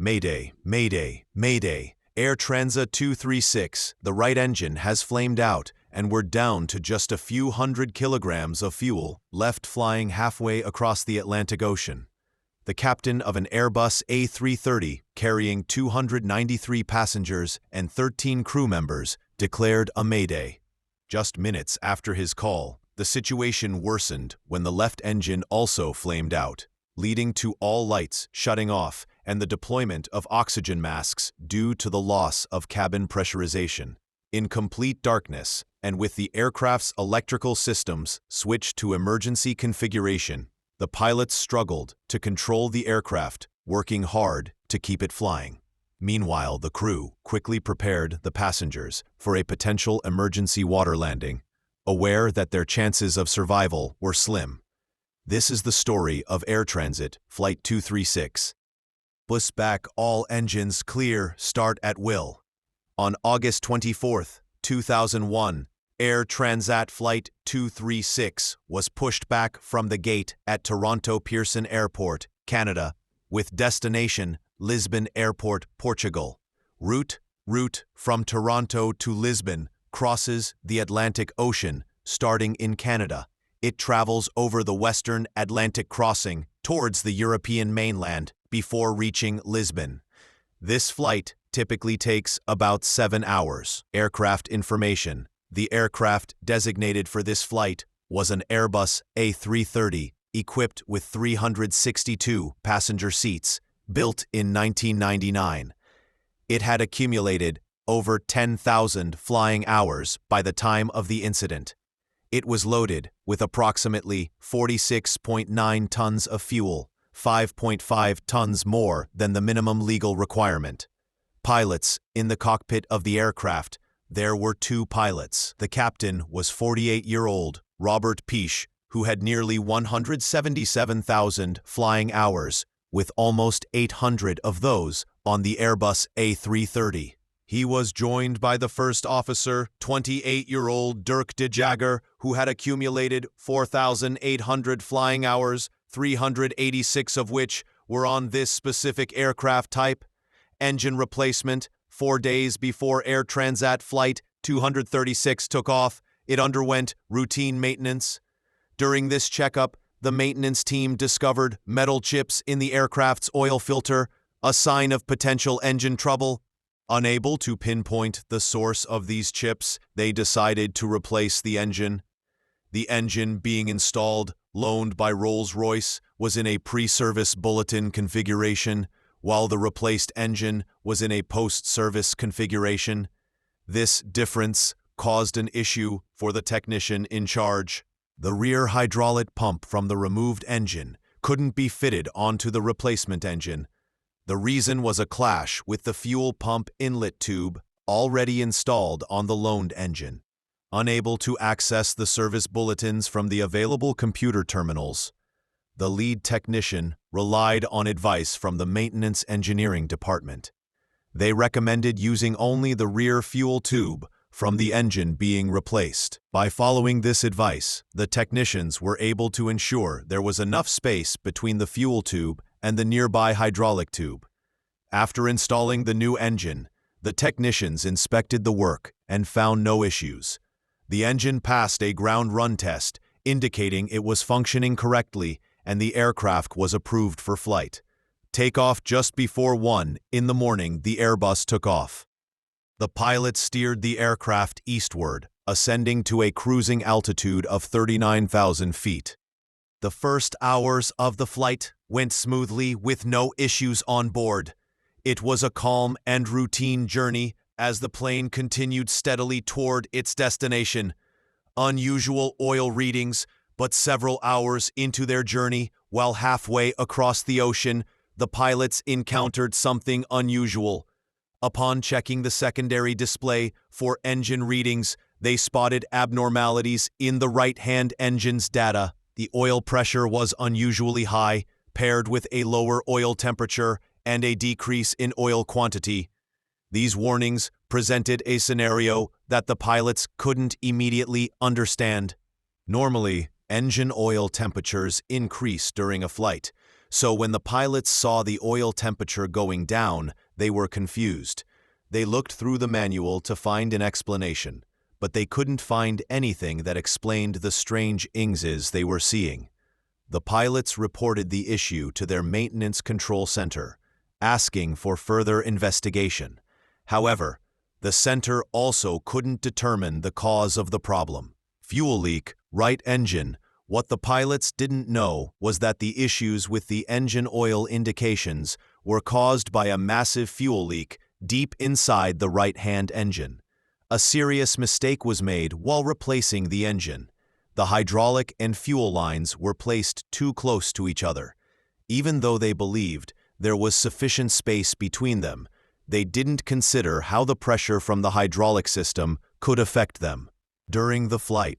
Mayday, Mayday, Mayday. Air Transat 236, the right engine has flamed out, and we're down to just a few hundred kilograms of fuel left flying halfway across the Atlantic Ocean. The captain of an Airbus A330 carrying 293 passengers and 13 crew members declared a mayday. Just minutes after his call, the situation worsened when the left engine also flamed out, leading to all lights shutting off and the deployment of oxygen masks due to the loss of cabin pressurization. In complete darkness, and with the aircraft's electrical systems switched to emergency configuration, the pilots struggled to control the aircraft, working hard to keep it flying. Meanwhile, the crew quickly prepared the passengers for a potential emergency water landing, aware that their chances of survival were slim. This is the story of Air Transat Flight 236. Bus back, all engines clear, start at will. On August 24, 2001, Air Transat Flight 236 was pushed back from the gate at Toronto Pearson Airport, Canada, with destination Lisbon Airport, Portugal. Route from Toronto to Lisbon crosses the Atlantic Ocean, starting in Canada. It travels over the Western Atlantic crossing towards the European mainland before reaching Lisbon. This flight typically takes about 7 hours. Aircraft information. The aircraft designated for this flight was an Airbus A330 equipped with 362 passenger seats, built in 1999. It had accumulated over 10,000 flying hours by the time of the incident. It was loaded with approximately 46.9 tons of fuel, 5.5 tons more than the minimum legal requirement. Pilots in the cockpit of the aircraft. There were 2 pilots. The captain was 48-year-old Robert Piche, who had nearly 177,000 flying hours, with almost 800 of those on the Airbus A330. He was joined by the first officer, 28-year-old Dirk de Jager, who had accumulated 4,800 flying hours, 386 of which were on this specific aircraft type. Engine replacement. 4 days before Air Transat Flight 236 took off, it underwent routine maintenance. During this checkup, the maintenance team discovered metal chips in the aircraft's oil filter, a sign of potential engine trouble. Unable to pinpoint the source of these chips, they decided to replace the engine. The engine being installed, loaned by Rolls-Royce, was in a pre-service bulletin configuration, while the replaced engine was in a post-service configuration. This difference caused an issue for the technician in charge. The rear hydraulic pump from the removed engine couldn't be fitted onto the replacement engine. The reason was a clash with the fuel pump inlet tube already installed on the loaned engine. Unable to access the service bulletins from the available computer terminals, the lead technician relied on advice from the maintenance engineering department. They recommended using only the rear fuel tube from the engine being replaced. By following this advice, the technicians were able to ensure there was enough space between the fuel tube and the nearby hydraulic tube. After installing the new engine, the technicians inspected the work and found no issues. The engine passed a ground run test, indicating it was functioning correctly, and the aircraft was approved for flight. Takeoff just before 1 in the morning, the Airbus took off. The pilot steered the aircraft eastward, ascending to a cruising altitude of 39,000 feet. The first hours of the flight went smoothly with no issues on board. It was a calm and routine journey as the plane continued steadily toward its destination. Unusual oil readings, but several hours into their journey, while halfway across the ocean, the pilots encountered something unusual. Upon checking the secondary display for engine readings, they spotted abnormalities in the right-hand engine's data. The oil pressure was unusually high, paired with a lower oil temperature and a decrease in oil quantity. These warnings presented a scenario that the pilots couldn't immediately understand. Normally, engine oil temperatures increase during a flight, So when the pilots saw the oil temperature going down, they were confused. They looked through the manual to find an explanation, but they couldn't find anything that explained the strange ingses they were seeing. The pilots reported the issue to their maintenance control center, asking for further investigation. However, the center also couldn't determine the cause of the problem. Fuel leak, right engine. What the pilots didn't know was that the issues with the engine oil indications were caused by a massive fuel leak deep inside the right-hand engine. A serious mistake was made while replacing the engine. The hydraulic and fuel lines were placed too close to each other. Even though they believed there was sufficient space between them, they didn't consider how the pressure from the hydraulic system could affect them. During the flight,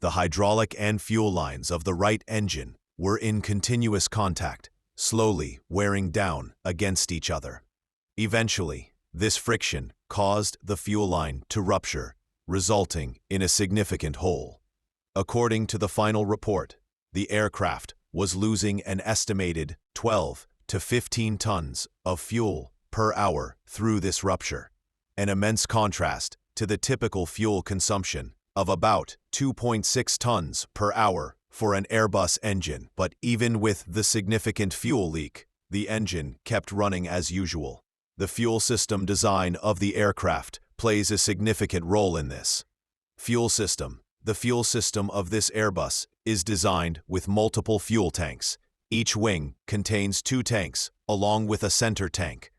the hydraulic and fuel lines of the right engine were in continuous contact, slowly wearing down against each other. Eventually, this friction caused the fuel line to rupture, resulting in a significant hole. According to the final report, the aircraft was losing an estimated 12 to 15 tons of fuel per hour through this rupture, an immense contrast to the typical fuel consumption of about 2.6 tons per hour for an Airbus engine. But even with the significant fuel leak, the engine kept running as usual. The fuel system design of the aircraft plays a significant role in this. Fuel system. The fuel system of this Airbus is designed with multiple fuel tanks. Each wing contains 2 tanks, along with a center tank,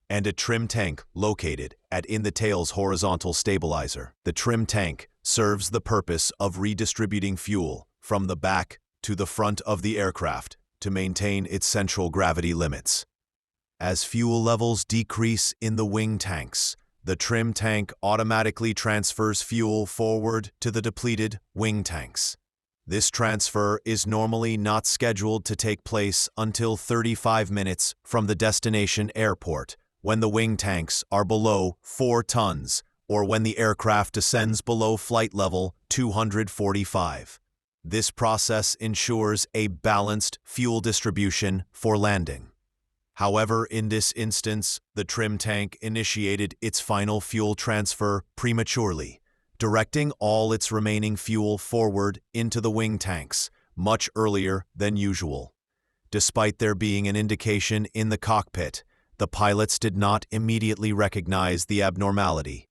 and a trim tank located in the tail's horizontal stabilizer. The trim tank serves the purpose of redistributing fuel from the back to the front of the aircraft to maintain its central gravity limits. As fuel levels decrease in the wing tanks, the trim tank automatically transfers fuel forward to the depleted wing tanks. This transfer is normally not scheduled to take place until 35 minutes from the destination airport, when the wing tanks are below 4 tons, or when the aircraft descends below flight level 245. This process ensures a balanced fuel distribution for landing. However, in this instance, the trim tank initiated its final fuel transfer prematurely, directing all its remaining fuel forward into the wing tanks much earlier than usual. Despite there being an indication in the cockpit, the pilots did not immediately recognize the abnormality.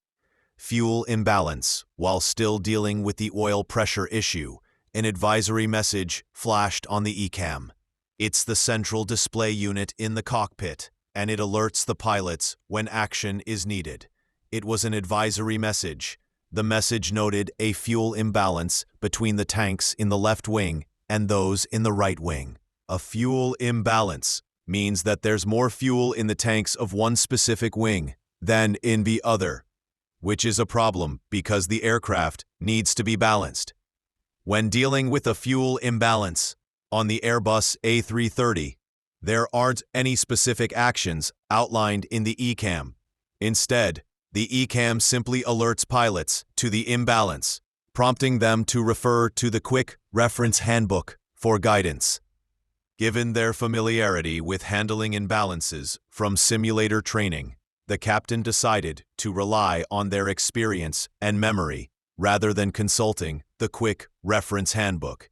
Fuel imbalance. While still dealing with the oil pressure issue, an advisory message flashed on the ECAM. It's the central display unit in the cockpit, and it alerts the pilots when action is needed. It was an advisory message. The message noted a fuel imbalance between the tanks in the left wing and those in the right wing. A fuel imbalance means that there's more fuel in the tanks of one specific wing than in the other, which is a problem because the aircraft needs to be balanced. When dealing with a fuel imbalance, on the Airbus A330, there aren't any specific actions outlined in the ECAM. Instead, the ECAM simply alerts pilots to the imbalance, prompting them to refer to the Quick Reference Handbook for guidance. Given their familiarity with handling imbalances from simulator training, the captain decided to rely on their experience and memory rather than consulting the Quick Reference Handbook.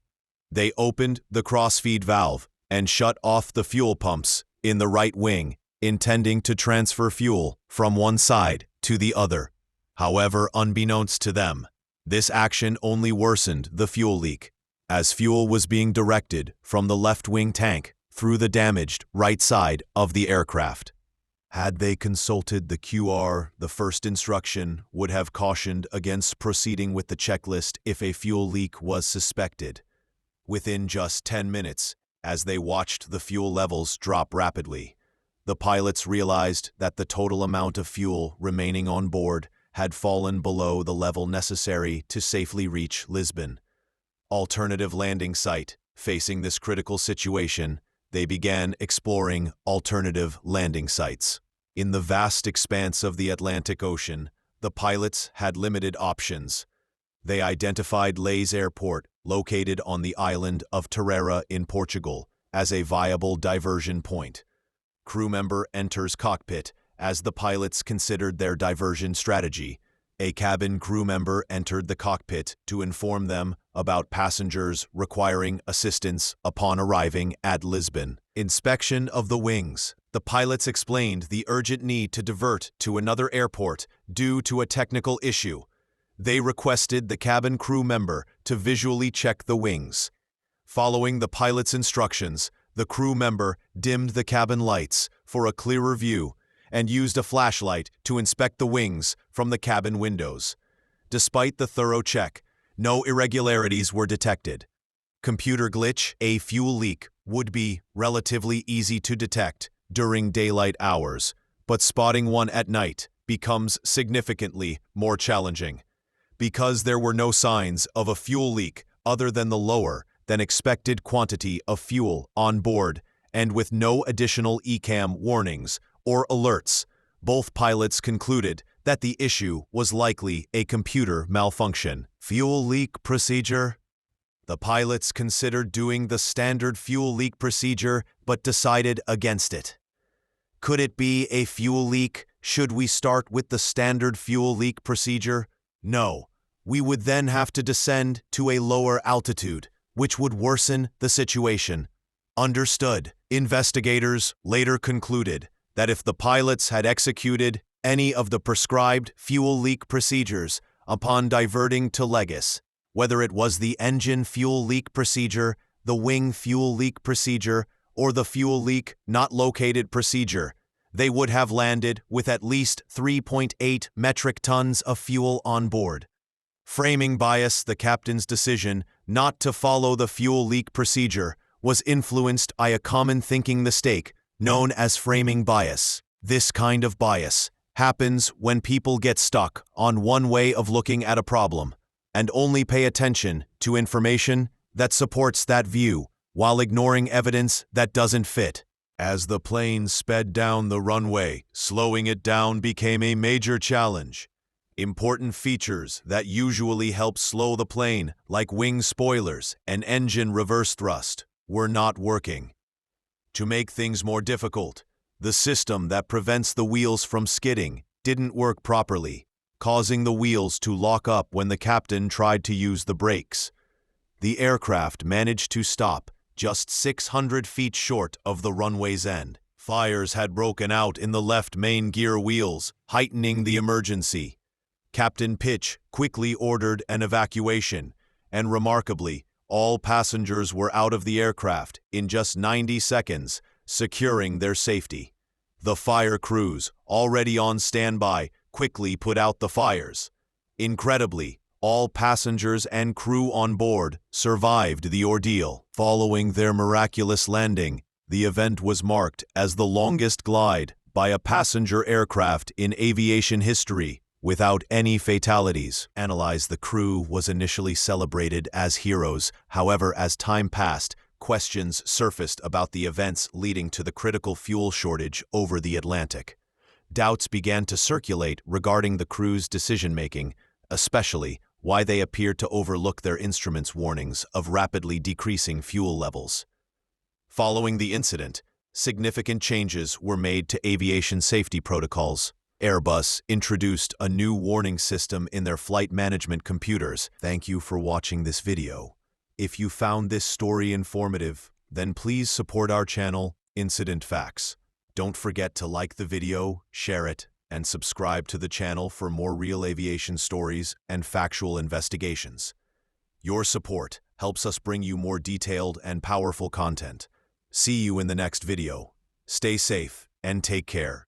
They opened the crossfeed valve and shut off the fuel pumps in the right wing, intending to transfer fuel from one side to the other. However, unbeknownst to them, this action only worsened the fuel leak, as fuel was being directed from the left wing tank through the damaged right side of the aircraft. Had they consulted the QR, the first instruction would have cautioned against proceeding with the checklist if a fuel leak was suspected. Within just 10 minutes, as they watched the fuel levels drop rapidly, the pilots realized that the total amount of fuel remaining on board had fallen below the level necessary to safely reach Lisbon. Alternative landing site. Facing this critical situation, they began exploring alternative landing sites. In the vast expanse of the Atlantic Ocean, the pilots had limited options. They identified Leis Airport, located on the island of Terceira in Portugal, as a viable diversion point. Crew member enters cockpit as the pilots considered their diversion strategy. A cabin crew member entered the cockpit to inform them about passengers requiring assistance upon arriving at Lisbon. Inspection of the wings. The pilots explained the urgent need to divert to another airport due to a technical issue. They requested the cabin crew member to visually check the wings. Following the pilot's instructions, the crew member dimmed the cabin lights for a clearer view and used a flashlight to inspect the wings from the cabin windows. Despite the thorough check, no irregularities were detected. Computer glitch. A fuel leak would be relatively easy to detect during daylight hours, but spotting one at night becomes significantly more challenging. Because there were no signs of a fuel leak other than the lower than expected quantity of fuel on board, and with no additional ECAM warnings or alerts, both pilots concluded that the issue was likely a computer malfunction. Fuel leak procedure. The pilots considered doing the standard fuel leak procedure but decided against it. Could it be a fuel leak? Should we start with the standard fuel leak procedure? No. We would then have to descend to a lower altitude, which would worsen the situation. Understood. Investigators later concluded that if the pilots had executed any of the prescribed fuel leak procedures upon diverting to Legis, whether it was the engine fuel leak procedure, the wing fuel leak procedure, or the fuel leak not located procedure, they would have landed with at least 3.8 metric tons of fuel on board. Framing bias. The captain's decision not to follow the fuel leak procedure was influenced by a common thinking mistake known as framing bias. This kind of bias happens when people get stuck on one way of looking at a problem and only pay attention to information that supports that view while ignoring evidence that doesn't fit. As the plane sped down the runway, slowing it down became a major challenge. Important features that usually help slow the plane, like wing spoilers and engine reverse thrust, were not working. To make things more difficult, the system that prevents the wheels from skidding didn't work properly, causing the wheels to lock up when the captain tried to use the brakes. The aircraft managed to stop just 600 feet short of the runway's end. Fires had broken out in the left main gear wheels, heightening the emergency. Captain Pitch quickly ordered an evacuation, and remarkably, all passengers were out of the aircraft in just 90 seconds, securing their safety. The fire crews, already on standby, quickly put out the fires. Incredibly, all passengers and crew on board survived the ordeal. Following their miraculous landing, the event was marked as the longest glide by a passenger aircraft in aviation history, without any fatalities. Analyze. The crew was initially celebrated as heroes. However, as time passed, questions surfaced about the events leading to the critical fuel shortage over the Atlantic. Doubts began to circulate regarding the crew's decision-making, especially why they appeared to overlook their instruments' warnings of rapidly decreasing fuel levels. Following the incident, significant changes were made to aviation safety protocols. Airbus introduced a new warning system in their flight management computers. Thank you for watching this video. If you found this story informative, then please support our channel, Incident Facts. Don't forget to like the video, share it, and subscribe to the channel for more real aviation stories and factual investigations. Your support helps us bring you more detailed and powerful content. See you in the next video. Stay safe and take care.